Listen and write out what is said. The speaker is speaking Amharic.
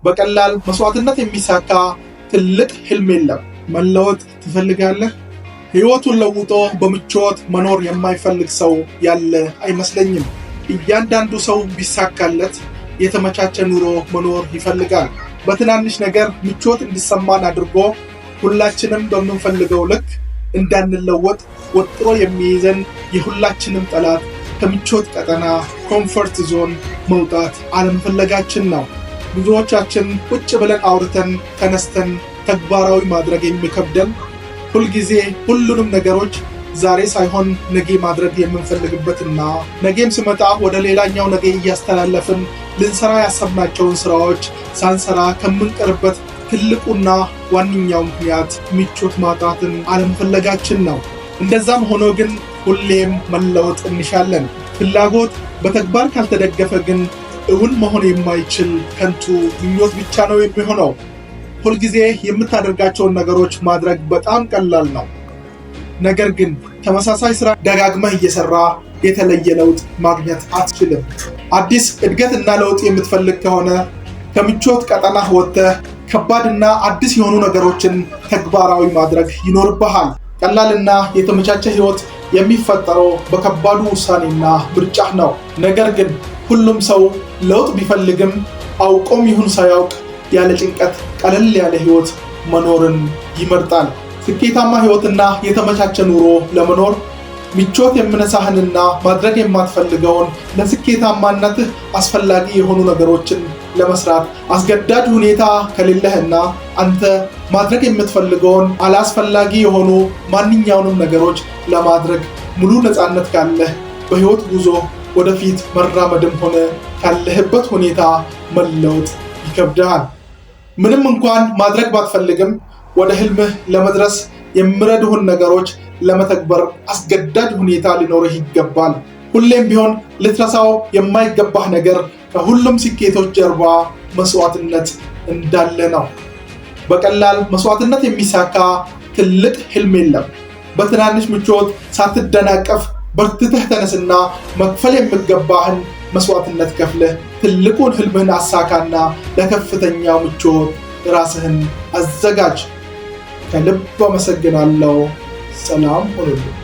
በቀላል መስዋዕትነት የሚሳካ ትልቅ ህልም የለም። መለወጥ ትፈልጋለህ? ህይወቱን ለውጦ በምቾት መኖር የማይፈልግ ሰው ያለ አይመስለኝም። እያንዳንዱ ሰው ቢሳካለት የተመቻቸ ኑሮ መኖር ይፈልጋል። በትናንሽ ነገር ምቾት እንዲሰማን አድርጎ ሁላችንም በምንፈልገው ልክ እንዳንለወጥ ወጥሮ የሚይዘን የሁላችንም ጠላት ከምቾት ቀጠና ኮምፎርት ዞን መውጣት አለመፈለጋችን ነው። ብዙዎቻችን ቁጭ ብለን አውርተን ተነስተን ተግባራዊ ማድረግ የሚከብደን ሁልጊዜ ሁሉንም ነገሮች ዛሬ ሳይሆን ነገ ማድረግ የምንፈልግበትና ነገም ሲመጣ ወደ ሌላኛው ነገ እያስተላለፍን ልንሰራ ያሰብናቸውን ስራዎች ሳንሰራ ከምንቀርበት ትልቁና ዋነኛው ምክንያት ምቾት ማጣትን አለመፈለጋችን ነው። እንደዛም ሆኖ ግን ሁሌም መለወጥ እንሻለን። ፍላጎት በተግባር ካልተደገፈ ግን እውን መሆን የማይችል ከንቱ ምኞት ብቻ ነው የሚሆነው። ሁልጊዜ የምታደርጋቸውን ነገሮች ማድረግ በጣም ቀላል ነው። ነገር ግን ተመሳሳይ ስራ ደጋግመህ እየሰራ የተለየ ለውጥ ማግኘት አትችልም። አዲስ እድገትና ለውጥ የምትፈልግ ከሆነ ከምቾት ቀጠናህ ወጥተህ ከባድና አዲስ የሆኑ ነገሮችን ተግባራዊ ማድረግ ይኖርብሃል። ቀላልና የተመቻቸ ህይወት የሚፈጠረው በከባዱ ውሳኔና ምርጫህ ነው። ነገር ግን ሁሉም ሰው ለውጥ ቢፈልግም አውቆም ይሁን ሳያውቅ ያለ ጭንቀት ቀለል ያለ ህይወት መኖርን ይመርጣል። ስኬታማ ህይወትና የተመቻቸ ኑሮ ለመኖር ምቾት የምነሳህንና ማድረግ የማትፈልገውን ለስኬታማነትህ አስፈላጊ የሆኑ ነገሮችን ለመስራት አስገዳጅ ሁኔታ ከሌለህና አንተ ማድረግ የምትፈልገውን አላስፈላጊ የሆኑ ማንኛውንም ነገሮች ለማድረግ ሙሉ ነፃነት ካለህ በህይወት ጉዞ ወደፊት መራመድም ሆነ ካለህበት ሁኔታ መለወጥ ይከብዳል። ምንም እንኳን ማድረግ ባትፈልግም ወደ ህልምህ ለመድረስ የሚረዱህን ነገሮች ለመተግበር አስገዳጅ ሁኔታ ሊኖርህ ይገባል። ሁሌም ቢሆን ልትረሳው የማይገባህ ነገር ከሁሉም ስኬቶች ጀርባ መስዋዕትነት እንዳለ ነው። በቀላል መስዋዕትነት የሚሳካ ትልቅ ህልም የለም። በትናንሽ ምቾት ሳትደናቀፍ በርትተህ ተነስና መክፈል የሚገባህን መስዋዕትነት ከፍለህ ትልቁን ህልምህን አሳካና ለከፍተኛው ምቾት ራስህን አዘጋጅ። ከልብ አመሰግናለሁ። ሰላም ሁኑልኝ።